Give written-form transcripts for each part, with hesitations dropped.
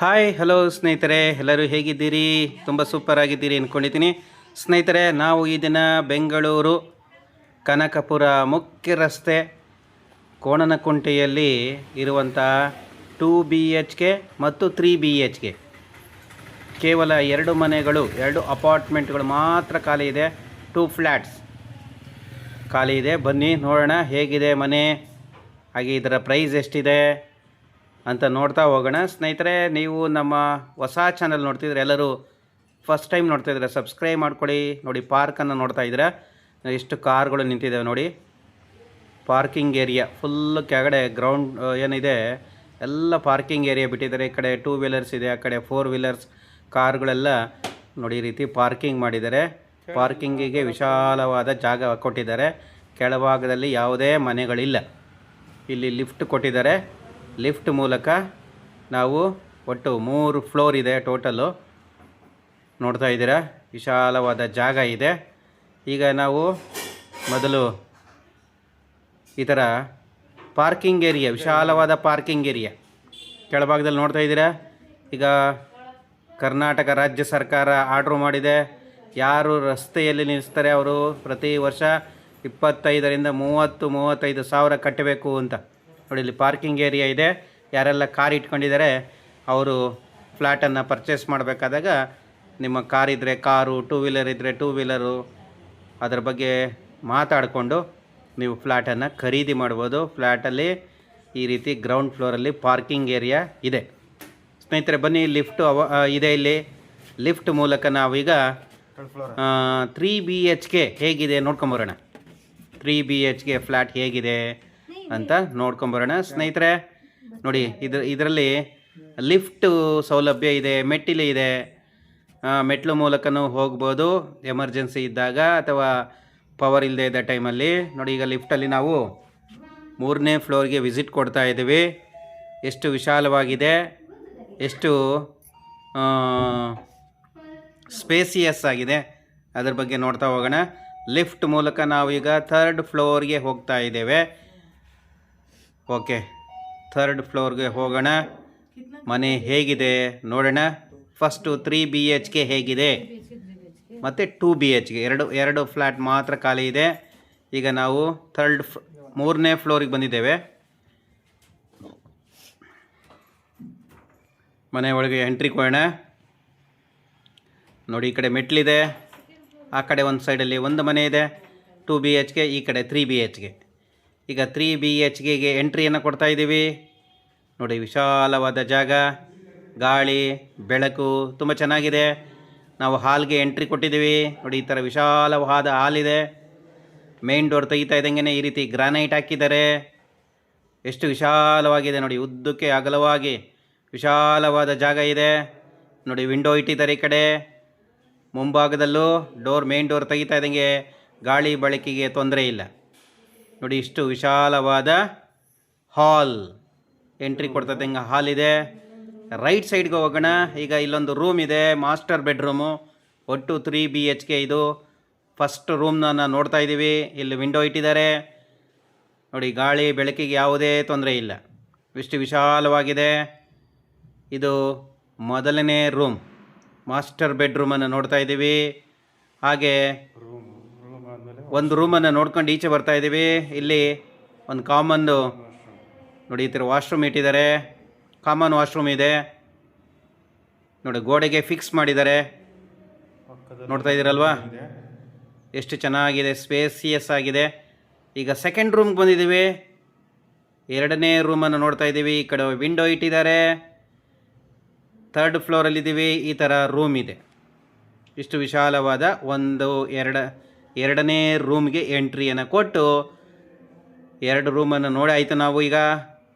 Hi hello ಸ್ನೇಹಿತರೆ, ಎಲ್ಲರೂ ಹೇಗಿದ್ದೀರಿ? ತುಂಬ ಸೂಪರ್ ಆಗಿದ್ದೀರಿ ಅಂದ್ಕೊಂಡಿದ್ದೀನಿ. ಸ್ನೇಹಿತರೆ, ನಾವು ಈ ದಿನ ಬೆಂಗಳೂರು ಕನಕಪುರ ಮುಖ್ಯ ರಸ್ತೆ ಕೋಣನಕುಂಟೆಯಲ್ಲಿ ಇರುವಂಥ 2 BHK ಮತ್ತು 3 BHK ಕೇವಲ 2 ಮನೆಗಳು, 2 ಅಪಾರ್ಟ್ಮೆಂಟ್ಗಳು ಮಾತ್ರ ಖಾಲಿ ಇದೆ. 2 ಫ್ಲ್ಯಾಟ್ಸ್ ಖಾಲಿ ಇದೆ. ಬನ್ನಿ ನೋಡೋಣ ಹೇಗಿದೆ ಮನೆ, ಹಾಗೆ ಇದರ ಪ್ರೈಸ್ ಎಷ್ಟಿದೆ ಅಂತ ನೋಡ್ತಾ ಹೋಗೋಣ. ಸ್ನೇಹಿತರೆ, ನೀವು ನಮ್ಮ ಹೊಸ ಚಾನಲ್ ನೋಡ್ತಿದ್ರೆ ಎಲ್ಲರೂ ಫಸ್ಟ್ ಟೈಮ್ ನೋಡ್ತಾಯಿದ್ರೆ ಸಬ್ಸ್ಕ್ರೈಬ್ ಮಾಡ್ಕೊಳ್ಳಿ. ನೋಡಿ, ಪಾರ್ಕನ್ನು ನೋಡ್ತಾ ಇದ್ದೀರಾ, ಎಷ್ಟು ಕಾರ್ಗಳು ನಿಂತಿದ್ದಾವೆ ನೋಡಿ. ಪಾರ್ಕಿಂಗ್ ಏರಿಯಾ ಫುಲ್ ಕೆಳಗಡೆ ಗ್ರೌಂಡ್ ಏನಿದೆ ಎಲ್ಲ ಪಾರ್ಕಿಂಗ್ ಏರಿಯಾ ಬಿಟ್ಟಿದ್ದಾರೆ. ಈ ಕಡೆ 2 ವೀಲರ್ಸ್ ಇದೆ, ಆ ಕಡೆ 4 ವೀಲರ್ಸ್ ಕಾರ್ಗಳೆಲ್ಲ ನೋಡಿ ಈ ರೀತಿ ಪಾರ್ಕಿಂಗ್ ಮಾಡಿದ್ದಾರೆ. ಪಾರ್ಕಿಂಗಿಗೆ ವಿಶಾಲವಾದ ಜಾಗ ಕೊಟ್ಟಿದ್ದಾರೆ. ಕೆಳಭಾಗದಲ್ಲಿ ಯಾವುದೇ ಮನೆಗಳಿಲ್ಲ. ಇಲ್ಲಿ ಲಿಫ್ಟ್ ಕೊಟ್ಟಿದ್ದಾರೆ. ಲಿಫ್ಟ್ ಮೂಲಕ ನಾವು ಒಟ್ಟು 3 ಫ್ಲೋರ್ ಇದೆ ಟೋಟಲ್ಲು. ನೋಡ್ತಾ ಇದ್ದೀರಾ, ವಿಶಾಲವಾದ ಜಾಗ ಇದೆ. ಈಗ ನಾವು ಮೊದಲು ಈ ಥರ ಪಾರ್ಕಿಂಗ್ ಏರಿಯಾ, ವಿಶಾಲವಾದ ಪಾರ್ಕಿಂಗ್ ಏರಿಯಾ ಕೆಳಭಾಗದಲ್ಲಿ ನೋಡ್ತಾ ಇದ್ದೀರಾ. ಈಗ ಕರ್ನಾಟಕ ರಾಜ್ಯ ಸರ್ಕಾರ ಆರ್ಡ್ರ್ ಮಾಡಿದೆ, ಯಾರು ರಸ್ತೆಯಲ್ಲಿ ನಿಲ್ಲಿಸ್ತಾರೆ ಅವರು ಪ್ರತಿ ವರ್ಷ 25ರಿಂದ 35 ಸಾವಿರ ಕಟ್ಟಬೇಕು ಅಂತ. ನೋಡಿ, ಇಲ್ಲಿ ಪಾರ್ಕಿಂಗ್ ಏರಿಯಾ ಇದೆ. ಯಾರೆಲ್ಲ ಕಾರ್ ಇಟ್ಕೊಂಡಿದ್ದಾರೆ ಅವರು ಫ್ಲ್ಯಾಟನ್ನು ಪರ್ಚೇಸ್ ಮಾಡಬೇಕಾದಾಗ ನಿಮ್ಮ ಕಾರ್ ಇದ್ದರೆ ಕಾರು, 2 ವೀಲರ್ ಇದ್ದರೆ 2 ವೀಲರು, ಅದರ ಬಗ್ಗೆ ಮಾತಾಡಿಕೊಂಡು ನೀವು ಫ್ಲ್ಯಾಟನ್ನು ಖರೀದಿ ಮಾಡ್ಬೋದು. ಫ್ಲ್ಯಾಟಲ್ಲಿ ಈ ರೀತಿ ಗ್ರೌಂಡ್ ಫ್ಲೋರಲ್ಲಿ ಪಾರ್ಕಿಂಗ್ ಏರಿಯಾ ಇದೆ. ಸ್ನೇಹಿತರೆ, ಬನ್ನಿ, ಲಿಫ್ಟು ಇದೆ. ಇಲ್ಲಿ ಲಿಫ್ಟ್ ಮೂಲಕ ನಾವೀಗ 3 BHK ಹೇಗಿದೆ ನೋಡ್ಕೊಂಬರೋಣ. 3 BHK ಫ್ಲ್ಯಾಟ್ ಹೇಗಿದೆ ಅಂತ ನೋಡ್ಕೊಂಬರೋಣ. ಸ್ನೇಹಿತರೆ ನೋಡಿ, ಇದರಲ್ಲಿ ಲಿಫ್ಟು ಸೌಲಭ್ಯ ಇದೆ, ಮೆಟ್ಟಿಲು ಇದೆ. ಮೆಟ್ಲು ಮೂಲಕನೂ ಹೋಗ್ಬೋದು ಎಮರ್ಜೆನ್ಸಿ ಇದ್ದಾಗ ಅಥವಾ ಪವರ್ ಇಲ್ಲದೆ ಇದ್ದ ಟೈಮಲ್ಲಿ. ನೋಡಿ, ಈಗ ಲಿಫ್ಟಲ್ಲಿ ನಾವು 3ನೇ ಫ್ಲೋರ್ಗೆ ವಿಸಿಟ್ ಕೊಡ್ತಾ ಇದ್ದೀವಿ. ಎಷ್ಟು ವಿಶಾಲವಾಗಿದೆ, ಎಷ್ಟು ಸ್ಪೇಸಿಯಸ್ ಆಗಿದೆ, ಅದರ ಬಗ್ಗೆ ನೋಡ್ತಾ ಹೋಗೋಣ. ಲಿಫ್ಟ್ ಮೂಲಕ ನಾವೀಗ 3rd ಫ್ಲೋರ್ಗೆ ಹೋಗ್ತಾ ಇದ್ದೇವೆ. ಓಕೆ, 3rd ಫ್ಲೋರ್ಗೆ ಹೋಗೋಣ. ಮನೆ ಹೇಗಿದೆ ನೋಡೋಣ. ಫಸ್ಟು 3 BHK ಹೇಗಿದೆ ಮತ್ತು 2 BHK ಎರಡು ಫ್ಲ್ಯಾಟ್ ಮಾತ್ರ ಖಾಲಿ ಇದೆ. ಈಗ ನಾವು 3ನೇ ಫ್ಲೋರಿಗೆ ಬಂದಿದ್ದೇವೆ. ಮನೆ ಒಳಗೆ ಎಂಟ್ರಿ ಕೊಡೋಣ. ನೋಡಿ, ಈ ಕಡೆ ಮೆಟ್ಲಿದೆ, ಆ ಕಡೆ ಒಂದು ಸೈಡಲ್ಲಿ ಒಂದು ಮನೆ ಇದೆ 2 BHK, ಈ ಕಡೆ 3 BHK. ಈಗ 3 BHKಗೆ ಎಂಟ್ರಿಯನ್ನು ಕೊಡ್ತಾ ಇದ್ದೀವಿ. ನೋಡಿ, ವಿಶಾಲವಾದ ಜಾಗ, ಗಾಳಿ ಬೆಳಕು ತುಂಬ ಚೆನ್ನಾಗಿದೆ. ನಾವು ಹಾಲ್ಗೆ ಎಂಟ್ರಿ ಕೊಟ್ಟಿದ್ದೀವಿ. ನೋಡಿ, ಈ ಥರ ವಿಶಾಲವಾದ ಹಾಲಿದೆ. ಮೇನ್ ಡೋರ್ ತೆಗಿತಾ ಇದ್ದಂಗೆ ಈ ರೀತಿ ಗ್ರಾನೈಟ್ ಹಾಕಿದ್ದಾರೆ. ಎಷ್ಟು ವಿಶಾಲವಾಗಿದೆ ನೋಡಿ, ಉದ್ದಕ್ಕೆ ಅಗಲವಾಗಿ ವಿಶಾಲವಾದ ಜಾಗ ಇದೆ. ನೋಡಿ, ವಿಂಡೋ ಇಟ್ಟಿದ್ದಾರೆ ಈ ಕಡೆ. ಮುಂಭಾಗದಲ್ಲೂ ಮೇನ್ ಡೋರ್ ತೆಗಿತಾ ಇದ್ದಂಗೆ ಗಾಳಿ ಬೆಳಕಿಗೆ ತೊಂದರೆ ಇಲ್ಲ. ನೋಡಿ, ಇಷ್ಟು ವಿಶಾಲವಾದ ಹಾಲ್. ಎಂಟ್ರಿ ಕೊಡ್ತಾ ಇದ್ದಂಗೆ ಹಾಲ್ ಇದೆ. ರೈಟ್ ಸೈಡ್ಗೆ ಹೋಗೋಣ. ಈಗ ಇಲ್ಲೊಂದು ರೂಮ್ ಇದೆ, ಮಾಸ್ಟರ್ ಬೆಡ್ರೂಮು. ಒಟ್ಟು 3 BHK ಇದು. ಫಸ್ಟ್ ರೂಮ್ನ ನೋಡ್ತಾ ಇದ್ದೀವಿ. ಇಲ್ಲಿ ವಿಂಡೋ ಇಟ್ಟಿದ್ದಾರೆ. ನೋಡಿ, ಗಾಳಿ ಬೆಳಕಿಗೆ ಯಾವುದೇ ತೊಂದರೆ ಇಲ್ಲ. ಇಷ್ಟು ವಿಶಾಲವಾಗಿದೆ. ಇದು ಮೊದಲನೇ ರೂಮ್, ಮಾಸ್ಟರ್ ಬೆಡ್ರೂಮನ್ನು ನೋಡ್ತಾ ಇದ್ದೀವಿ. ಹಾಗೆ ಒಂದು ರೂಮನ್ನು ನೋಡ್ಕೊಂಡು ಈಚೆ ಬರ್ತಾ ಇದ್ದೀವಿ. ಇಲ್ಲಿ ಒಂದು ಕಾಮನ್ನು ನೋಡಿ, ಈ ಥರ ವಾಶ್ರೂಮ್ ಇಟ್ಟಿದ್ದಾರೆ. ಕಾಮನ್ ವಾಶ್ರೂಮ್ ಇದೆ ನೋಡಿ, ಗೋಡೆಗೆ ಫಿಕ್ಸ್ ಮಾಡಿದ್ದಾರೆ. ನೋಡ್ತಾ ಇದ್ದೀರಲ್ವಾ, ಎಷ್ಟು ಚೆನ್ನಾಗಿದೆ, ಸ್ಪೇಸಿಯಸ್ ಆಗಿದೆ. ಈಗ ಸೆಕೆಂಡ್ ರೂಮ್ಗೆ ಬಂದಿದ್ದೀವಿ. 2ನೇ ರೂಮನ್ನು ನೋಡ್ತಾ ಇದ್ದೀವಿ. ಈ ಕಡೆ ವಿಂಡೋ ಇಟ್ಟಿದ್ದಾರೆ. 3rd ಫ್ಲೋರಲ್ಲಿದ್ದೀವಿ. ಈ ಥರ ರೂಮ್ ಇದೆ. ಇಷ್ಟು ವಿಶಾಲವಾದ 2ನೇ ರೂಮ್ಗೆ ಎಂಟ್ರಿಯನ್ನು ಕೊಟ್ಟು 2 ರೂಮನ್ನು ನೋಡಿ ಆಯಿತು ನಾವು. ಈಗ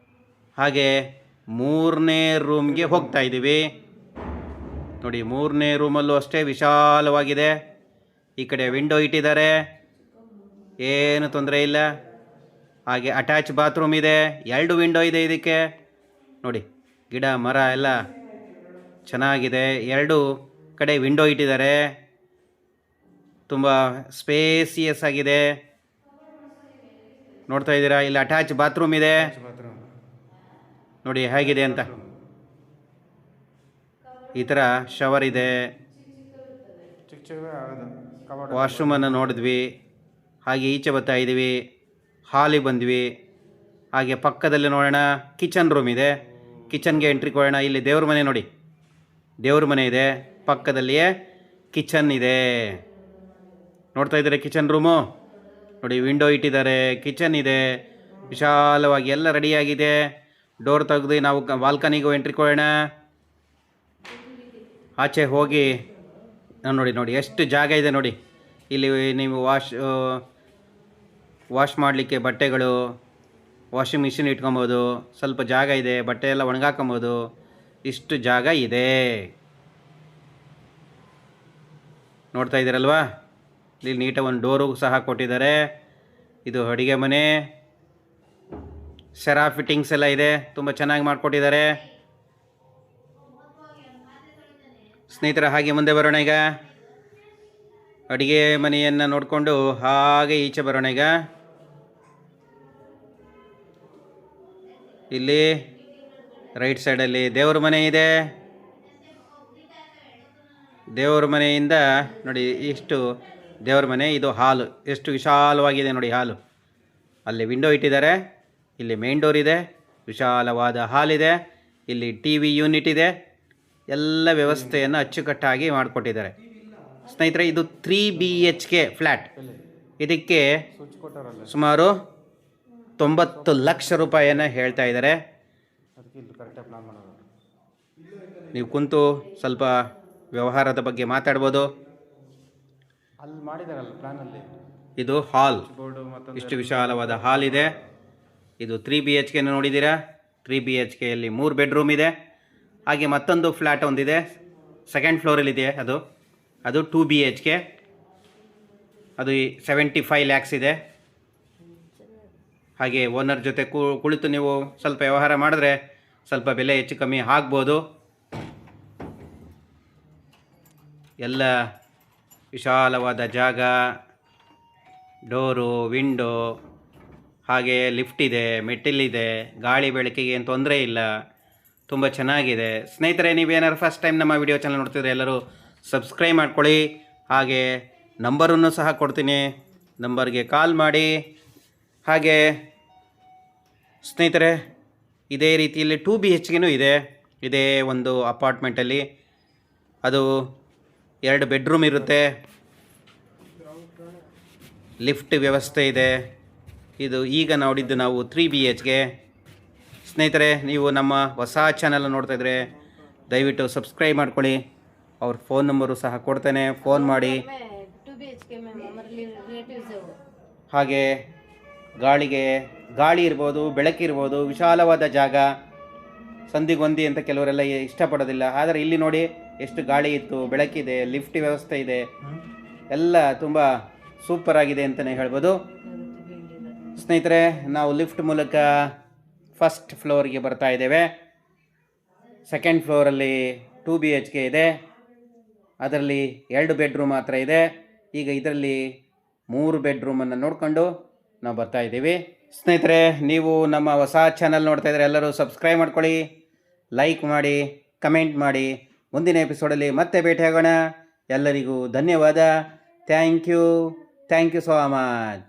ಹಾಗೆ 3ನೇ ರೂಮ್ಗೆ ಹೋಗ್ತಾ ಇದ್ದೀವಿ. ನೋಡಿ, 3ನೇ ರೂಮಲ್ಲೂ ಅಷ್ಟೇ ವಿಶಾಲವಾಗಿದೆ. ಈ ಕಡೆ ವಿಂಡೋ ಇಟ್ಟಿದ್ದಾರೆ, ಏನು ತೊಂದರೆ ಇಲ್ಲ. ಹಾಗೆ ಅಟ್ಯಾಚ್ ಬಾತ್ರೂಮ್ ಇದೆ. 2 ವಿಂಡೋ ಇದೆ ಇದಕ್ಕೆ. ನೋಡಿ, ಗಿಡ ಮರ ಎಲ್ಲ ಚೆನ್ನಾಗಿದೆ. 2 ಕಡೆ ವಿಂಡೋ ಇಟ್ಟಿದ್ದಾರೆ. ತುಂಬ ಸ್ಪೇಸಿಯಸ್ ಆಗಿದೆ. ನೋಡ್ತಾ ಇದ್ದೀರಾ, ಇಲ್ಲಿ ಅಟ್ಯಾಚ್ ಬಾತ್ರೂಮ್ ಇದೆ. ನೋಡಿ ಹೇಗಿದೆ ಅಂತ. ಈ ಥರ ಶವರ್ ಇದೆ, ವಾಶ್ರೂಮನ್ನು ನೋಡಿದ್ವಿ. ಹಾಗೆ ಈಚೆ ಬರ್ತಾ ಇದ್ದೀವಿ, ಹಾಲಿಗೆ ಬಂದ್ವಿ. ಹಾಗೆ ಪಕ್ಕದಲ್ಲಿ ನೋಡೋಣ ಕಿಚನ್ ರೂಮ್ ಇದೆ. ಕಿಚನ್ಗೆ ಎಂಟ್ರಿ ಕೊಡೋಣ. ಇಲ್ಲಿ ದೇವ್ರ ಮನೆ ನೋಡಿ, ದೇವ್ರ ಮನೆ ಇದೆ, ಪಕ್ಕದಲ್ಲಿಯೇ ಕಿಚನ್ ಇದೆ. ನೋಡ್ತಾ ಇದ್ದಾರೆ ಕಿಚನ್ ರೂಮು ನೋಡಿ, ವಿಂಡೋ ಇಟ್ಟಿದ್ದಾರೆ, ಕಿಚನ್ ಇದೆ, ವಿಶಾಲವಾಗಿ ಎಲ್ಲ ರೆಡಿಯಾಗಿದೆ. ಡೋರ್ ತೆಗೆದು ನಾವು ಬಾಲ್ಕನಿಗೂ ಎಂಟ್ರಿ ಕೊಡೋಣ. ಆಚೆ ಹೋಗಿ ನೋಡಿ ನೋಡಿ ಎಷ್ಟು ಜಾಗ ಇದೆ ನೋಡಿ. ಇಲ್ಲಿ ನೀವು ವಾಶ್ ಮಾಡಲಿಕ್ಕೆ ಬಟ್ಟೆಗಳು, ವಾಷಿಂಗ್ ಮಿಷಿನ್ ಇಟ್ಕೊಬೋದು. ಸ್ವಲ್ಪ ಜಾಗ ಇದೆ, ಬಟ್ಟೆ ಎಲ್ಲ ಒಣಗಾಕೊಬೋದು. ಇಷ್ಟು ಜಾಗ ಇದೆ, ನೋಡ್ತಾ ಇದ್ದೀರಲ್ವಾ. ಇಲ್ಲಿ ನೀಟಾಗಿ ಒಂದು ಡೋರು ಸಹ ಕೊಟ್ಟಿದ್ದಾರೆ. ಇದು ಅಡುಗೆ ಮನೆ, ಸೆರಾ ಫಿಟ್ಟಿಂಗ್ಸ್ ಎಲ್ಲ ಇದೆ, ತುಂಬ ಚೆನ್ನಾಗಿ ಮಾಡಿಕೊಟ್ಟಿದ್ದಾರೆ. ಸ್ನೇಹಿತರ ಹಾಗೆ ಮುಂದೆ ಬರೋಣ. ಈಗ ಅಡುಗೆ ಮನೆಯನ್ನು ನೋಡಿಕೊಂಡು ಹಾಗೆ ಈಚೆ ಬರೋಣ. ಈಗ ಇಲ್ಲಿ ರೈಟ್ ಸೈಡಲ್ಲಿ ದೇವ್ರ ಮನೆ ಇದೆ. ದೇವ್ರ ಮನೆಯಿಂದ ನೋಡಿ ಇಷ್ಟು ದೇವ್ರ ಮನೆ. ಇದು ಹಾಲು, ಎಷ್ಟು ವಿಶಾಲವಾಗಿದೆ ನೋಡಿ ಹಾಲು. ಅಲ್ಲಿ ವಿಂಡೋ ಇಟ್ಟಿದ್ದಾರೆ, ಇಲ್ಲಿ ಮೇನ್ ಡೋರ್ ಇದೆ, ವಿಶಾಲವಾದ ಹಾಲಿದೆ. ಇಲ್ಲಿ ಟಿ ವಿ ಯೂನಿಟ್ ಇದೆ. ಎಲ್ಲ ವ್ಯವಸ್ಥೆಯನ್ನು ಅಚ್ಚುಕಟ್ಟಾಗಿ ಮಾಡಿಕೊಟ್ಟಿದ್ದಾರೆ. ಸ್ನೇಹಿತರೆ, ಇದು 3 BHK ಫ್ಲ್ಯಾಟ್. ಇದಕ್ಕೆ ಸುಮಾರು 90 ಲಕ್ಷ ರೂಪಾಯಿಯನ್ನು ಹೇಳ್ತಾ ಇದ್ದಾರೆ. ನೀವು ಕುಂತು ಸ್ವಲ್ಪ ವ್ಯವಹಾರದ ಬಗ್ಗೆ ಮಾತಾಡ್ಬೋದು. ಅಲ್ಲಿ ಮಾಡಿದಾರಲ್ಲ ಪ್ಲಾನಲ್ಲಿ, ಇದು ಹಾಲ್, ಇಷ್ಟು ವಿಶಾಲವಾದ ಹಾಲ್ ಇದೆ. ಇದು 3 BHK ನೋಡಿದ್ದೀರಾ. 3 BHKಯಲ್ಲಿ 3 ಬೆಡ್ರೂಮ್ ಇದೆ. ಹಾಗೆ ಮತ್ತೊಂದು ಫ್ಲ್ಯಾಟ್ ಒಂದಿದೆ, ಸೆಕೆಂಡ್ ಫ್ಲೋರಲ್ಲಿದೆ. ಅದು 2 BHK. ಅದು 75 ಲ್ಯಾಕ್ಸ್ ಇದೆ. ಹಾಗೆ ಓನರ್ ಜೊತೆ ಕುಳಿತು ನೀವು ಸ್ವಲ್ಪ ವ್ಯವಹಾರ ಮಾಡಿದ್ರೆ ಸ್ವಲ್ಪ ಬೆಲೆ ಹೆಚ್ಚು ಕಮ್ಮಿ ಆಗ್ಬೋದು. ಎಲ್ಲ ವಿಶಾಲವಾದ ಜಾಗ, ಡೋರು, ವಿಂಡೋ, ಹಾಗೆ ಲಿಫ್ಟ್ ಇದೆ, ಮೆಟ್ಟಿಲಿದೆ, ಗಾಳಿ ಬೆಳಕಿಗೆ ಏನು ತೊಂದರೆ ಇಲ್ಲ, ತುಂಬ ಚೆನ್ನಾಗಿದೆ. ಸ್ನೇಹಿತರೆ, ನೀವೇನಾದ್ರು ಫಸ್ಟ್ ಟೈಮ್ ನಮ್ಮ ವಿಡಿಯೋ ಚಾನಲ್ ನೋಡ್ತಿದ್ರೆ ಎಲ್ಲರೂ ಸಬ್ಸ್ಕ್ರೈಬ್ ಮಾಡ್ಕೊಳ್ಳಿ. ಹಾಗೆ ನಂಬರನ್ನು ಸಹ ಕೊಡ್ತೀನಿ, ನಂಬರ್ಗೆ ಕಾಲ್ ಮಾಡಿ. ಹಾಗೆ ಸ್ನೇಹಿತರೆ, ಇದೇ ರೀತಿಯಲ್ಲಿ 2 BHKನೂ ಇದೆ. ಇದೇ ಒಂದು ಅಪಾರ್ಟ್ಮೆಂಟಲ್ಲಿ ಅದು 2 ಬೆಡ್ರೂಮ್ ಇರುತ್ತೆ, ಲಿಫ್ಟ್ ವ್ಯವಸ್ಥೆ ಇದೆ. ಇದು ಈಗ ನೋಡಿದ್ದು ನಾವು 3 BHK. ಸ್ನೇಹಿತರೆ, ನೀವು ನಮ್ಮ ಹೊಸ ಚಾನಲ್ ನೋಡ್ತಾ ಇದ್ದರೆ ದಯವಿಟ್ಟು ಸಬ್ಸ್ಕ್ರೈಬ್ ಮಾಡ್ಕೊಳ್ಳಿ. ಅವ್ರ ಫೋನ್ ನಂಬರು ಸಹ ಕೊಡ್ತೇನೆ, ಫೋನ್ ಮಾಡಿ. ಹಾಗೆ ಗಾಳಿ ಇರ್ಬೋದು, ಬೆಳಕಿರ್ಬೋದು, ವಿಶಾಲವಾದ ಜಾಗ. ಸಂದಿಗೊಂದಿ ಅಂತ ಕೆಲವರೆಲ್ಲ ಇಷ್ಟಪಡೋದಿಲ್ಲ, ಆದರೆ ಇಲ್ಲಿ ನೋಡಿ ಎಷ್ಟು ಗಾಳಿ ಇತ್ತು, ಬೆಳಕಿದೆ, ಲಿಫ್ಟ್ ವ್ಯವಸ್ಥೆ ಇದೆ, ಎಲ್ಲ ತುಂಬ ಸೂಪರ್ ಆಗಿದೆ ಅಂತಲೇ ಹೇಳ್ಬೋದು. ಸ್ನೇಹಿತರೆ, ನಾವು ಲಿಫ್ಟ್ ಮೂಲಕ ಫಸ್ಟ್ ಫ್ಲೋರಿಗೆ ಬರ್ತಾ ಇದ್ದೇವೆ. ಸೆಕೆಂಡ್ ಫ್ಲೋರಲ್ಲಿ 2 BHK ಇದೆ. ಅದರಲ್ಲಿ 2 ಬೆಡ್ರೂಮ್ ಮಾತ್ರ ಇದೆ. ಈಗ ಇದರಲ್ಲಿ 3 ಬೆಡ್ರೂಮನ್ನು ನೋಡಿಕೊಂಡು ನಾವು ಬರ್ತಾ ಇದ್ದೀವಿ. ಸ್ನೇಹಿತರೆ, ನೀವು ನಮ್ಮ ಹೊಸ ಚಾನಲ್ ನೋಡ್ತಾ ಇದ್ದರೆ ಎಲ್ಲರೂ ಸಬ್ಸ್ಕ್ರೈಬ್ ಮಾಡ್ಕೊಳ್ಳಿ, ಲೈಕ್ ಮಾಡಿ, ಕಮೆಂಟ್ ಮಾಡಿ. ಮುಂದಿನ ಎಪಿಸೋಡಲ್ಲಿ ಮತ್ತೆ ಭೇಟಿಯಾಗೋಣ. ಎಲ್ಲರಿಗೂ ಧನ್ಯವಾದ. Thank you so much.